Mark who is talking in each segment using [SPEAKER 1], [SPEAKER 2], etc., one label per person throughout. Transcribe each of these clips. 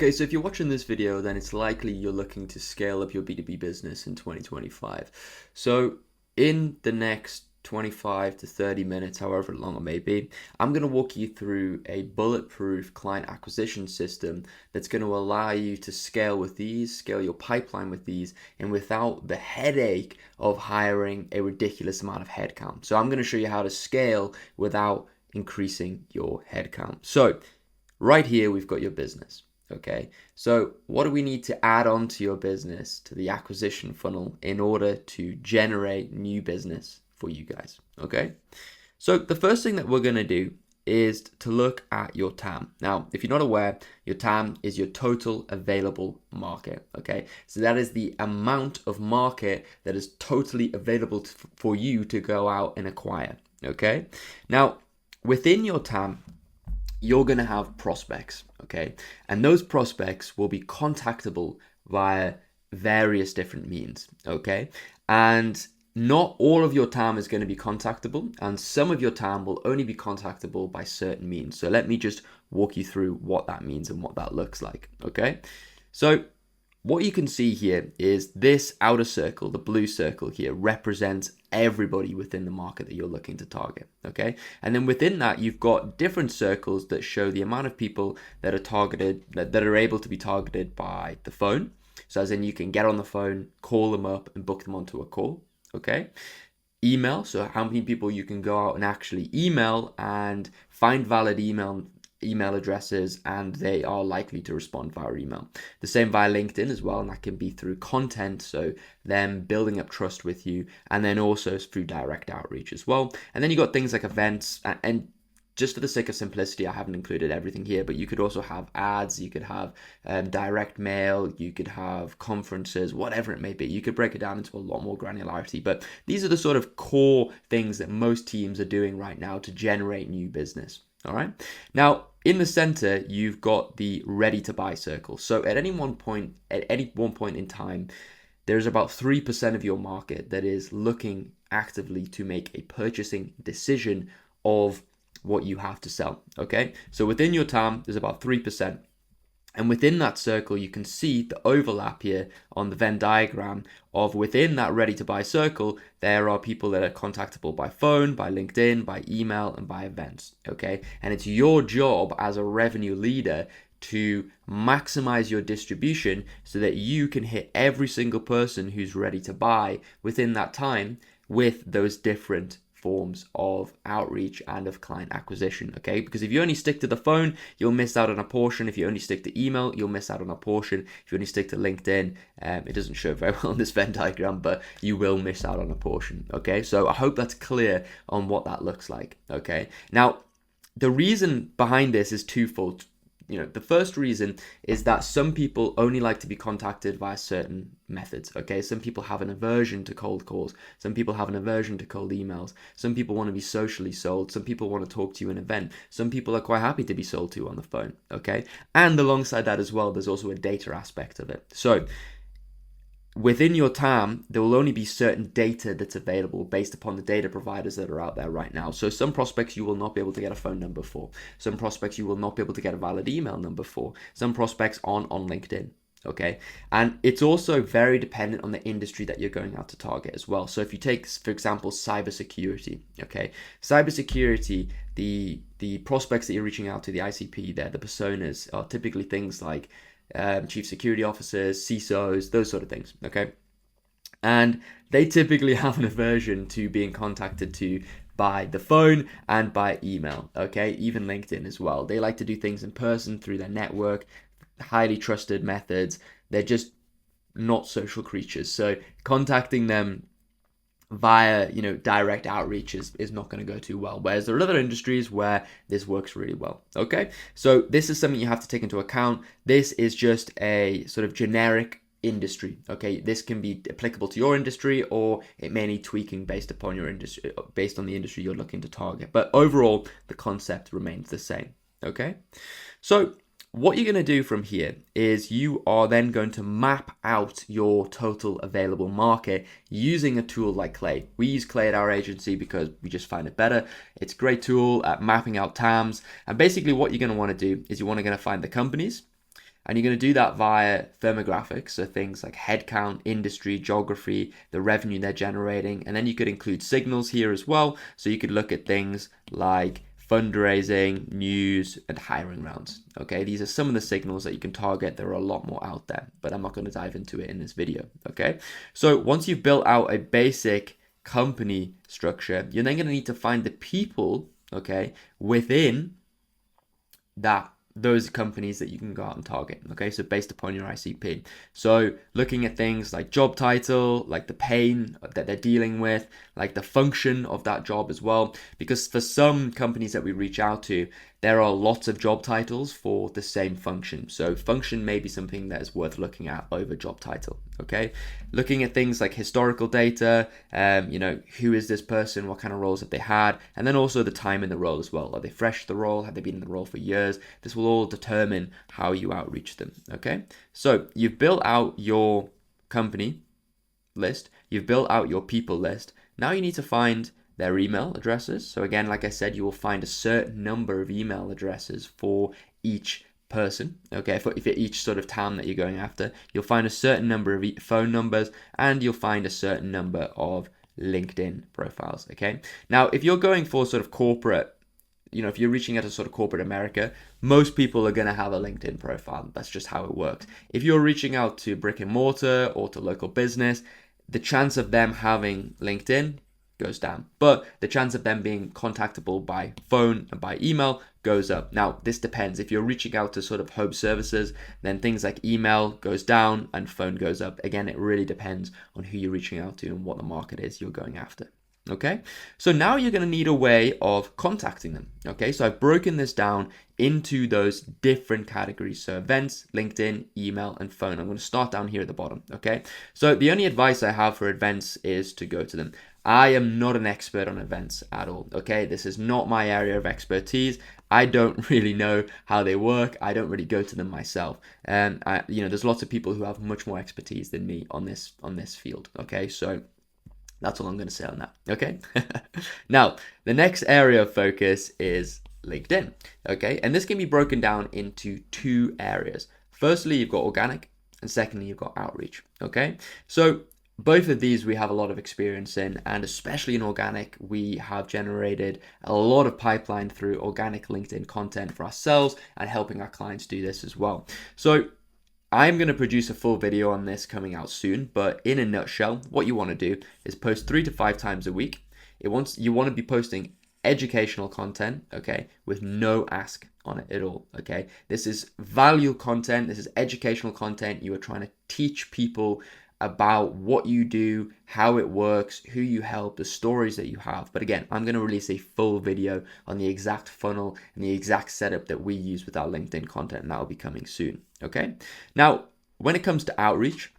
[SPEAKER 1] Okay, so if you're watching this video, then it's likely you're looking to scale up your B2B business in 2025. So in the next 25 to 30 minutes, however long it may be, I'm going to walk you through a bulletproof client acquisition system that's going to allow you to scale with these, scale your pipeline with these, and without the headache of hiring a ridiculous amount of headcount. So I'm going to show you how to scale without increasing your headcount. So right here, we've got your business. Okay, so what do we need to add on to your business, to the acquisition funnel, in order to generate new business for you guys? Okay, so the first thing that we're going to do is to look at your TAM. Now, if you're not aware, your TAM is your total available market. Okay, so that is the amount of market that is totally available for you to go out and acquire. Okay, now within your TAM, you're going to have prospects, okay? And those prospects will be contactable via various different means, okay? And not all of your TAM is going to be contactable, and some of your TAM will only be contactable by certain means. So let me just walk you through what that means and what that looks like, okay? So what you can see here is this outer circle, the blue circle here, represents everybody within the market that you're looking to target, okay? And then within that, you've got different circles that show the amount of people that are targeted, that are able to be targeted by the phone. So as in you can get on the phone, call them up and book them onto a call, okay? Email, so how many people you can go out and actually email and find valid email addresses, and they are likely to respond via email. The same via LinkedIn as well, and that can be through content, so them building up trust with you, and then also through direct outreach as well. And then you got things like events, and just for the sake of simplicity, I haven't included everything here, but you could also have ads, you could have direct mail, you could have conferences, whatever it may be. You could break it down into a lot more granularity, but these are the sort of core things that most teams are doing right now to generate new business. All right. Now, in the center, you've got the ready to buy circle. So at any one point in time, there's about 3% of your market that is looking actively to make a purchasing decision of what you have to sell. Okay. So within your TAM, there's about 3%. And within that circle, you can see the overlap here on the Venn diagram of within that ready to buy circle, there are people that are contactable by phone, by LinkedIn, by email, and by events, okay? And it's your job as a revenue leader to maximize your distribution so that you can hit every single person who's ready to buy within that time with those different forms of outreach and of client acquisition, okay? Because if you only stick to the phone, you'll miss out on a portion. If you only stick to email, you'll miss out on a portion. If you only stick to LinkedIn, it doesn't show very well on this Venn diagram, but you will miss out on a portion, okay? So I hope that's clear on what that looks like, okay? Now, the reason behind this is twofold. The first reason is that some people only like to be contacted via certain methods, okay? Some people have an aversion to cold calls. Some people have an aversion to cold emails. Some people want to be socially sold. Some people want to talk to you in an event. Some people are quite happy to be sold to on the phone, okay? And alongside that as well, there's also a data aspect of it. So within your TAM, there will only be certain data that's available based upon the data providers that are out there right now. So some prospects you will not be able to get a phone number for. Some prospects you will not be able to get a valid email number for. Some prospects aren't on LinkedIn. Okay. And it's also very dependent on the industry that you're going out to target as well. So if you take, for example, cybersecurity, okay, cybersecurity, the prospects that you're reaching out to, the ICP there, the personas are typically things like chief security officers, CISOs, those sort of things, okay? And they typically have an aversion to being contacted to by the phone and by email, okay? Even LinkedIn as well. They like to do things in person through their network, highly trusted methods. They're just not social creatures. So contacting them via direct outreach is not going to go too well, whereas there are other industries where this works really well. Okay, so this is something you have to take into account. This is just a sort of generic industry. Okay, this can be applicable to your industry, or it may need tweaking based upon your industry, based on the industry you're looking to target, but overall the concept remains the same. Okay, so what you're going to do from here is you are then going to map out your total available market using a tool like Clay. We use Clay at our agency because we just find it better. It's a great tool at mapping out TAMs. And basically what you're going to want to do is you're going to find the companies, And you're going to do that via firmographics, so things like headcount, industry, geography, the revenue they're generating. And then you could include signals here as well. So you could look at things like fundraising, news, and hiring rounds. Okay, these are some of the signals that you can target. There are a lot more out there, but I'm not going to dive into it in this video. Okay, so once you've built out a basic company structure, you're then going to need to find the people, okay, within those companies that you can go out and target. Okay, so based upon your ICP. So looking at things like job title, like the pain that they're dealing with, like the function of that job as well. Because for some companies that we reach out to, there are lots of job titles for the same function. So function may be something that is worth looking at over job title. Okay, looking at things like historical data, who is this person, what kind of roles have they had, and then also the time in the role as well. Are they fresh to the role? Have they been in the role for years? This will all determine how you outreach them. Okay, so you've built out your company list, you've built out your people list. Now you need to find their email addresses. So again, like I said, you will find a certain number of email addresses for each person. Okay, for each sort of town that you're going after, you'll find a certain number of phone numbers, and you'll find a certain number of LinkedIn profiles. Okay, now if you're going for sort of corporate, if you're reaching out to sort of corporate America, most people are going to have a LinkedIn profile. That's just how it works. If you're reaching out to brick and mortar or to local business, the chance of them having LinkedIn goes down, but the chance of them being contactable by phone and by email goes up. Now, this depends. If you're reaching out to sort of home services, then things like email goes down and phone goes up. Again, it really depends on who you're reaching out to and what the market is you're going after. Okay, so now you're going to need a way of contacting them. Okay, so I've broken this down into those different categories. So events, LinkedIn, email, and phone. I'm going to start down here at the bottom. Okay, so the only advice I have for events is to go to them. I am not an expert on events at all. Okay, this is not my area of expertise. I don't really know how they work. I don't really go to them myself. And there's lots of people who have much more expertise than me on this field. Okay, so that's all I'm going to say on that. Okay. Now, the next area of focus is LinkedIn. Okay. And this can be broken down into two areas. Firstly, you've got organic, and secondly, you've got outreach. Okay. So both of these we have a lot of experience in, and especially in organic, we have generated a lot of pipeline through organic LinkedIn content for ourselves and helping our clients do this as well. So I'm going to produce a full video on this coming out soon, but in a nutshell, what you want to do is post 3 to 5 times a week. You want to be posting educational content, okay, with no ask on it at all, okay? This is value content. This is educational content. You are trying to teach people about what you do, how it works, who you help, the stories that you have. But again, I'm going to release a full video on the exact funnel and the exact setup that we use with our LinkedIn content, and that will be coming soon. Okay. Now, when it comes to outreach,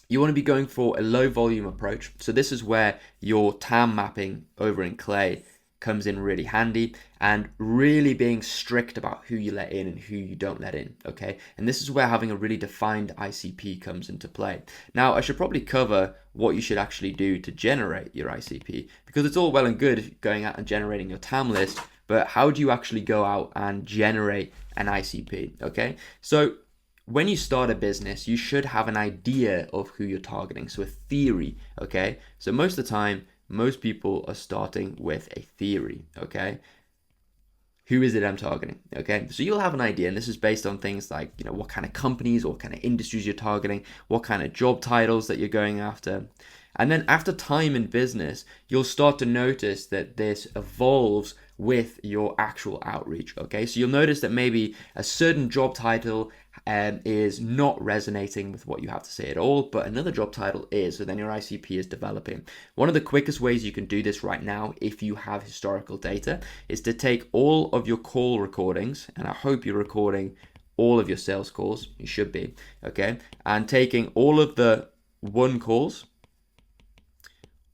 [SPEAKER 1] you want to be going for a low volume approach. So this is where your TAM mapping over in Clay comes in really handy, and really being strict about who you let in and who you don't let in, okay? And this is where having a really defined ICP comes into play. Now, I should probably cover what you should actually do to generate your ICP, because it's all well and good going out and generating your TAM list, but how do you actually go out and generate an ICP, okay? So when you start a business, you should have an idea of who you're targeting, so a theory, okay? So most of the time, most people are starting with a theory, okay? Who is it I'm targeting, okay? So you'll have an idea, and this is based on things like, what kind of companies or what kind of industries you're targeting, what kind of job titles that you're going after. And then after time in business, you'll start to notice that this evolves with your actual outreach, okay? So you'll notice that maybe a certain job title is not resonating with what you have to say at all, but another job title is, so then your ICP is developing. One of the quickest ways you can do this right now, if you have historical data, is to take all of your call recordings, and I hope you're recording all of your sales calls, you should be, okay? And taking all of the won calls,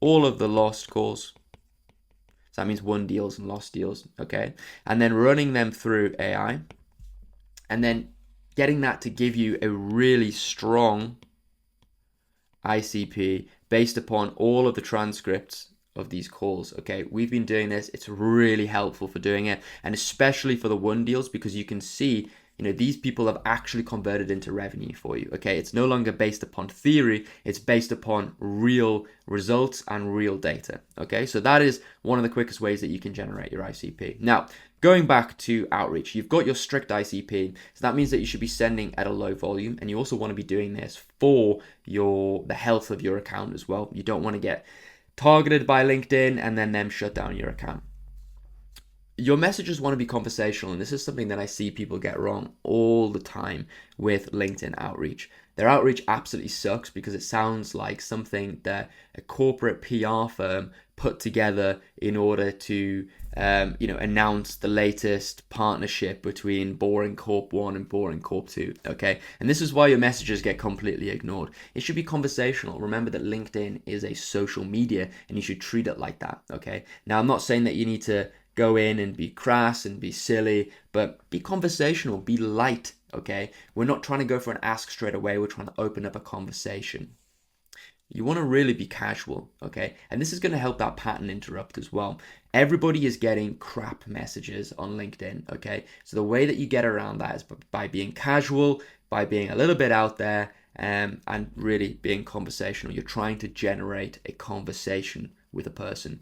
[SPEAKER 1] all of the lost calls, so that means won deals and lost deals, okay? And then running them through AI, and then getting that to give you a really strong ICP based upon all of the transcripts of these calls, okay? We've been doing this. It's really helpful for doing it, and especially for the won deals, because you can see these people have actually converted into revenue for you. Okay, it's no longer based upon theory, it's based upon real results and real data. Okay, so that is one of the quickest ways that you can generate your ICP. Now, going back to outreach, you've got your strict ICP, so that means that you should be sending at a low volume, and you also want to be doing this for the health of your account as well. You don't want to get targeted by LinkedIn and then them shut down your account. Your messages want to be conversational, and this is something that I see people get wrong all the time with LinkedIn outreach. Their outreach absolutely sucks because it sounds like something that a corporate PR firm put together in order to announce the latest partnership between Boring Corp 1 and Boring Corp 2, okay? And this is why your messages get completely ignored. It should be conversational. Remember that LinkedIn is a social media, and you should treat it like that, okay? Now, I'm not saying that you need to go in and be crass and be silly, but be conversational, be light, okay? We're not trying to go for an ask straight away. We're trying to open up a conversation. You want to really be casual, okay? And this is going to help that pattern interrupt as well. Everybody is getting crap messages on LinkedIn, okay? So the way that you get around that is by being casual, by being a little bit out there, and really being conversational. You're trying to generate a conversation with a person.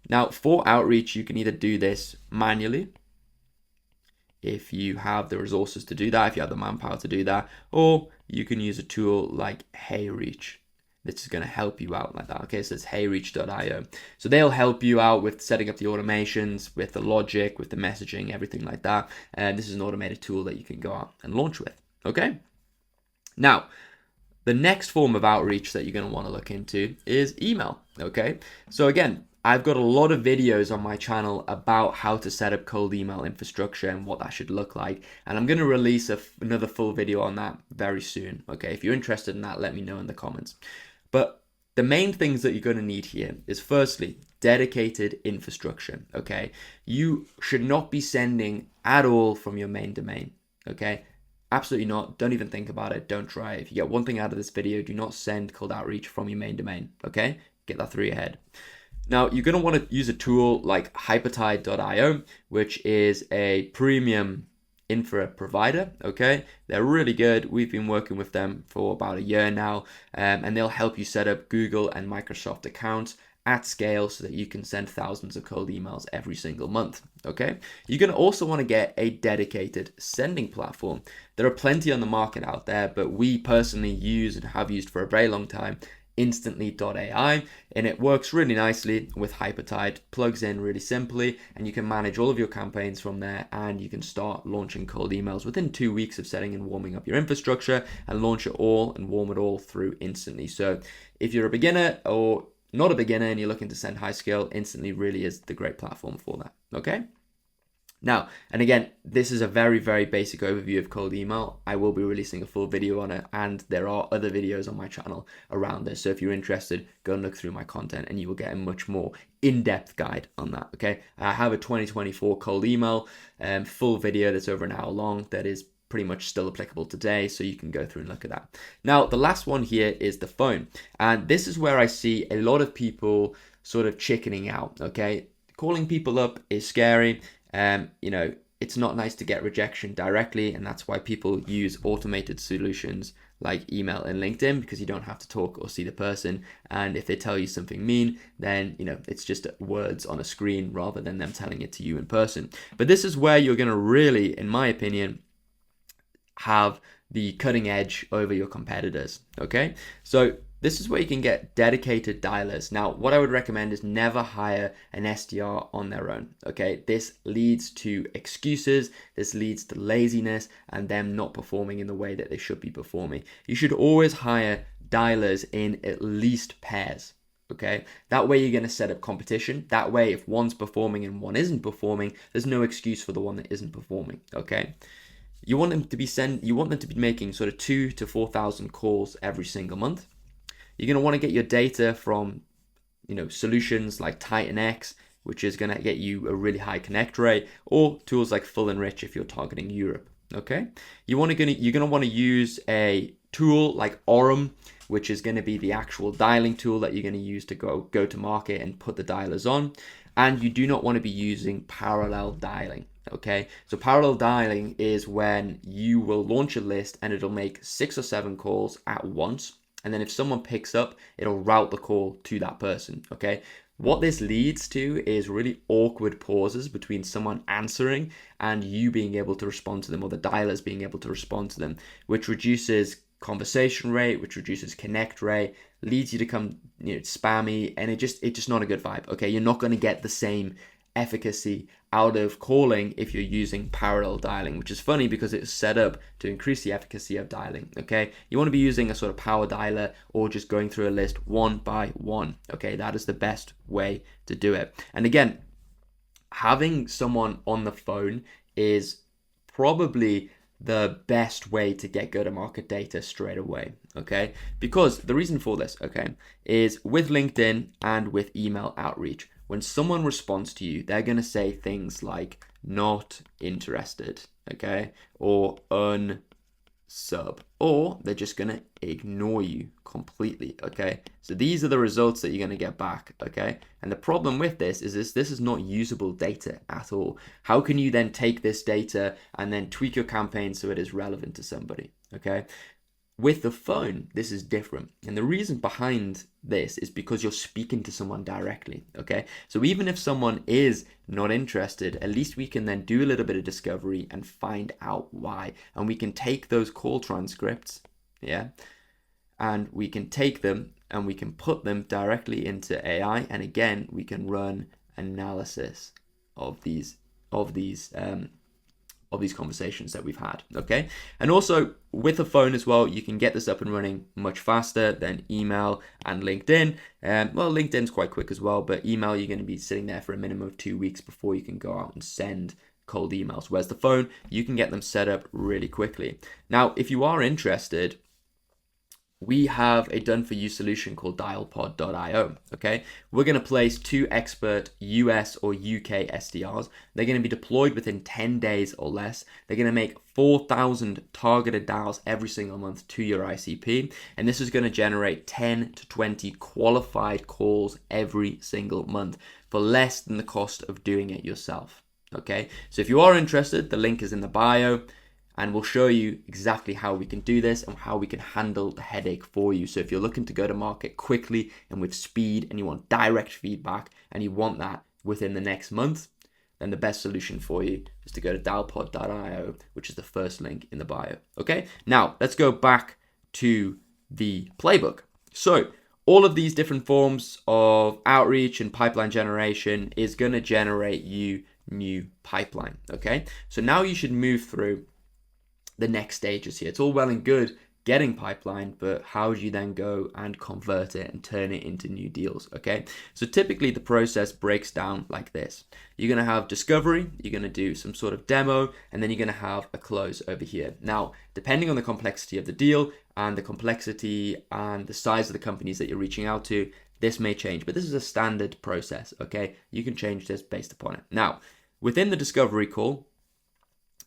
[SPEAKER 1] Now, for outreach, you can either do this manually, if you have the resources to do that, if you have the manpower to do that, or you can use a tool like HeyReach. This is going to help you out like that. Okay, so it's heyreach.io. So they'll help you out with setting up the automations, with the logic, with the messaging, everything like that. And this is an automated tool that you can go out and launch with. Okay. Now, the next form of outreach that you're going to want to look into is email. Okay. So again, I've got a lot of videos on my channel about how to set up cold email infrastructure and what that should look like. And I'm going to release another full video on that very soon. Okay, if you're interested in that, let me know in the comments. But the main things that you're going to need here is firstly, dedicated infrastructure. Okay, you should not be sending at all from your main domain. Okay, absolutely not. Don't even think about it. Don't try it. If you get one thing out of this video, do not send cold outreach from your main domain. Okay, get that through your head. Now, you're going to want to use a tool like hypertide.io, which is a premium infra provider, okay? They're really good. We've been working with them for about a year now, and they'll help you set up Google and Microsoft accounts at scale so that you can send thousands of cold emails every single month, okay? You're going to also want to get a dedicated sending platform. There are plenty on the market out there, but we personally use and have used for a very long time Instantly.ai, and it works really nicely with Hypertide, plugs in really simply, and you can manage all of your campaigns from there, and you can start launching cold emails within 2 weeks of setting and warming up your infrastructure, and launch it all and warm it all through Instantly. So if you're a beginner or not a beginner and you're looking to send high scale, Instantly really is the great platform for that, okay? Now, and again, this is a very, very basic overview of cold email. I will be releasing a full video on it, and there are other videos on my channel around this. So if you're interested, go and look through my content and you will get a much more in-depth guide on that, okay? I have a 2024 cold email full video that's over an hour long that is pretty much still applicable today, so you can go through and look at that. Now, the last one here is the phone, and this is where I see a lot of people sort of chickening out, okay? Calling people up is scary. It's not nice to get rejection directly, and that's why people use automated solutions like email and LinkedIn, because you don't have to talk or see the person. And if they tell you something mean, then it's just words on a screen rather than them telling it to you in person. But this is where you're going to really, in my opinion, have the cutting edge over your competitors. Okay, so this is where you can get dedicated dialers. Now, what I would recommend is never hire an SDR on their own, okay? This leads to excuses, this leads to laziness, and them not performing in the way that they should be performing. You should always hire dialers in at least pairs, okay? That way you're gonna set up competition. That way, if one's performing and one isn't performing, there's no excuse for the one that isn't performing, okay? You want them to be making sort of 2,000 to 4,000 calls every single month. You're going to want to get your data from, solutions like TitanX, which is going to get you a really high connect rate, or tools like Full and Rich if you're targeting Europe. Okay, you're going to want to use a tool like Orem, which is going to be the actual dialing tool that you're going to use to go to market and put the dialers on. and you do not want to be using parallel dialing. Okay, so parallel dialing is when you will launch a list and it'll make 6 or 7 calls at once. And then if someone picks up, it'll route the call to that person. Okay, what this leads to is really awkward pauses between someone answering and you being able to respond to them, or the dialers being able to respond to them, which reduces conversation rate, which reduces connect rate, leads you to come spammy, and it's just not a good vibe. Okay, you're not going to get the same efficacy out of calling if you're using parallel dialing, which is funny because it's set up to increase the efficacy of dialing. Okay, you want to be using a sort of power dialer or just going through a list one by one. Okay, that is the best way to do it. And again, having someone on the phone is probably the best way to get go-to-market data straight away, okay? Because the reason for this, okay, is with LinkedIn and with email outreach, when someone responds to you, they're going to say things like not interested, okay, or unsub, or they're just going to ignore you completely, okay? So these are the results that you're going to get back, okay? And the problem with this is not usable data at all. How can you then take this data and then tweak your campaign so it is relevant to somebody, okay? With the phone, this is different. And the reason behind this is because you're speaking to someone directly, okay? So even if someone is not interested, at least we can then do a little bit of discovery and find out why. And we can take those call transcripts, yeah, and we can take them and we can put them directly into AI. And again, we can run analysis of these conversations that we've had, okay? And also with a phone as well, you can get this up and running much faster than email and LinkedIn. Well, LinkedIn's quite quick as well, but email, you're going to be sitting there for a minimum of 2 weeks before you can go out and send cold emails. Whereas the phone, you can get them set up really quickly. Now, if you are interested, we have a done-for-you solution called dialpod.io, okay? We're going to place 2 expert US or UK SDRs. They're going to be deployed within 10 days or less. They're going to make 4,000 targeted dials every single month to your ICP, and this is going to generate 10 to 20 qualified calls every single month for less than the cost of doing it yourself, okay? So if you are interested, the link is in the bio, and we'll show you exactly how we can do this and how we can handle the headache for you. So if you're looking to go to market quickly and with speed and you want direct feedback and you want that within the next month, then the best solution for you is to go to dialpod.io, which is the first link in the bio. Okay, now let's go back to the playbook. So all of these different forms of outreach and pipeline generation is going to generate you new pipeline. Okay, so now you should move through the next stages here. It's all well and good getting pipeline, but how do you then go and convert it and turn it into new deals? Okay, so typically the process breaks down like this. You're going to have discovery, you're going to do some sort of demo, and then you're going to have a close over here. Now, depending on the complexity of the deal and the complexity and the size of the companies that you're reaching out to, this may change, but this is a standard process. Okay, you can change this based upon it. Now, within the discovery call,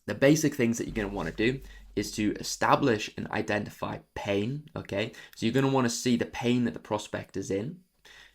[SPEAKER 1] the basic things that you're going to want to do is to establish and identify pain, okay? So you're going to want to see the pain that the prospect is in.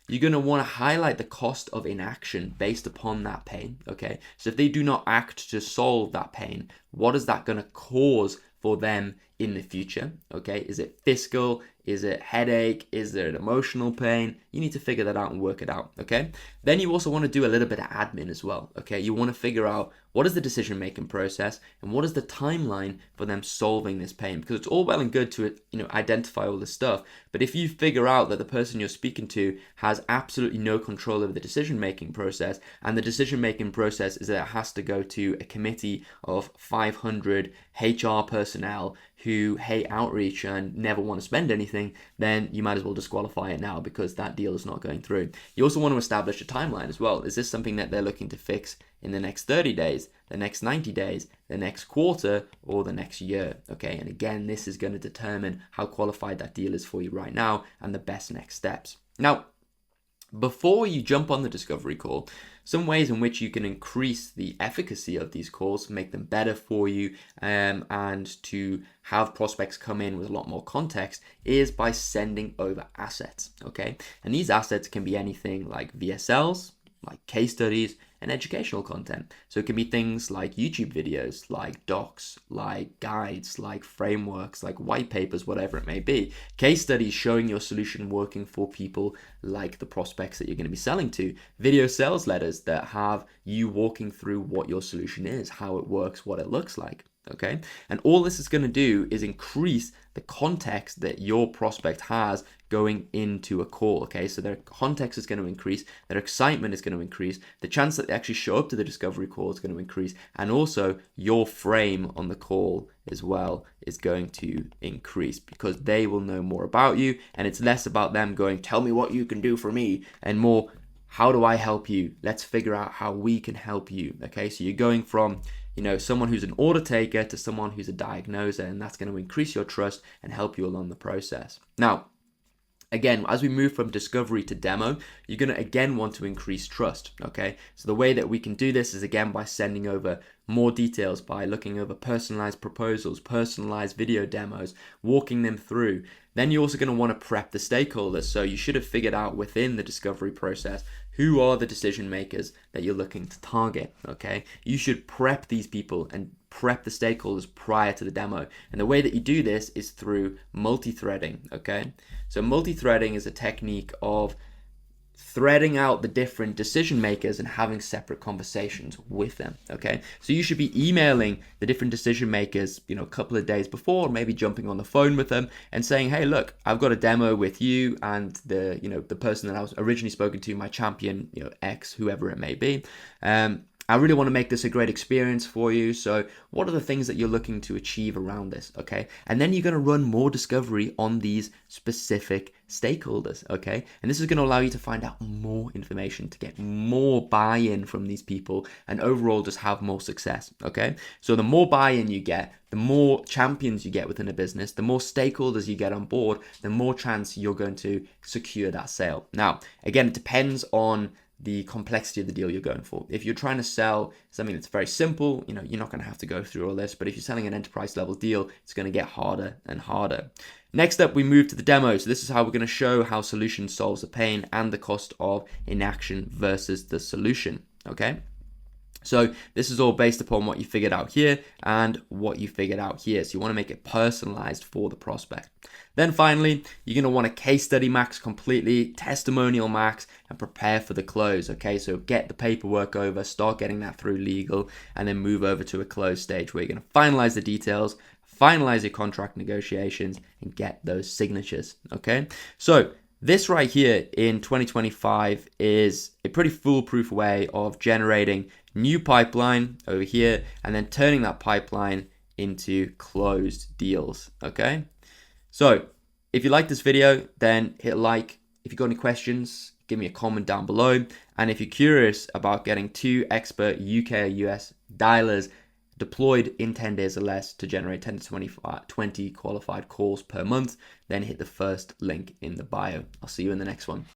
[SPEAKER 1] You're going to want to highlight the cost of inaction based upon that pain, okay? So if they do not act to solve that pain, what is that going to cause for them in the future, okay? Is it fiscal? Is it headache? Is there an emotional pain? You need to figure that out and work it out, okay? Then you also want to do a little bit of admin as well, okay? You want to figure out what is the decision-making process and what is the timeline for them solving this pain, because it's all well and good to, identify all this stuff, but if you figure out that the person you're speaking to has absolutely no control over the decision-making process, and the decision-making process is that it has to go to a committee of 500 HR personnel who hate outreach and never want to spend anything, then you might as well disqualify it now because that deal is not going through. You also want to establish a timeline as well. Is this something that they're looking to fix in the next 30 days, the next 90 days, the next quarter, or the next year? Okay, and again, this is going to determine how qualified that deal is for you right now and the best next steps. Now, before you jump on the discovery call, some ways in which you can increase the efficacy of these calls, make them better for you, and to have prospects come in with a lot more context is by sending over assets, okay? And these assets can be anything like VSLs, like case studies and educational content. So it can be things like YouTube videos, like docs, like guides, like frameworks, like white papers, whatever it may be. Case studies showing your solution working for people like the prospects that you're going to be selling to. Video sales letters that have you walking through what your solution is, how it works, what it looks like. Okay, and all this is going to do is increase the context that your prospect has going into a call. Okay, so their context is going to increase, their excitement is going to increase, the chance that they actually show up to the discovery call is going to increase, and also your frame on the call as well is going to increase because they will know more about you, and it's less about them going, tell me what you can do for me, and more, how do I help you? Let's figure out how we can help you. Okay, so you're going from someone who's an order taker to someone who's a diagnoser, and that's going to increase your trust and help you along the process. Now, again, as we move from discovery to demo, you're going to again want to increase trust, okay? So the way that we can do this is again by sending over more details, by looking over personalized proposals, personalized video demos, walking them through. Then you're also going to want to prep the stakeholders. So you should have figured out within the discovery process who are the decision makers that you're looking to target, okay? You should prep these people and prep the stakeholders prior to the demo. And the way that you do this is through multi-threading, okay? So multi-threading is a technique of threading out the different decision makers and having separate conversations with them, okay? So you should be emailing the different decision makers, a couple of days before, maybe jumping on the phone with them and saying, hey, look, I've got a demo with you and the person that I was originally spoken to, my champion, X, whoever it may be. I really want to make this a great experience for you. So what are the things that you're looking to achieve around this, okay? And then you're going to run more discovery on these specific stakeholders, okay? And this is going to allow you to find out more information, to get more buy-in from these people, and overall just have more success, okay? So the more buy-in you get, the more champions you get within a business, the more stakeholders you get on board, the more chance you're going to secure that sale. Now, again, it depends on the complexity of the deal you're going for. If you're trying to sell something that's very simple, you're not going to have to go through all this. But if you're selling an enterprise level deal, it's going to get harder and harder. Next up, we move to the demo. So this is how we're going to show how solution solves a pain and the cost of inaction versus the solution. Okay. So this is all based upon what you figured out here and what you figured out here. So you want to make it personalized for the prospect. Then finally, you're going to want a case study max completely, testimonial max, and prepare for the close. Okay, so get the paperwork over, start getting that through legal, and then move over to a close stage where you're going to finalize the details, finalize your contract negotiations, and get those signatures. Okay, so this right here in 2025 is a pretty foolproof way of generating new pipeline over here and then turning that pipeline into closed deals, okay? So if you like this video, then hit like. If you've got any questions, give me a comment down below. And if you're curious about getting 2 expert UK or US dialers deployed in 10 days or less to generate 10 to 20 qualified calls per month, then hit the first link in the bio. I'll see you in the next one.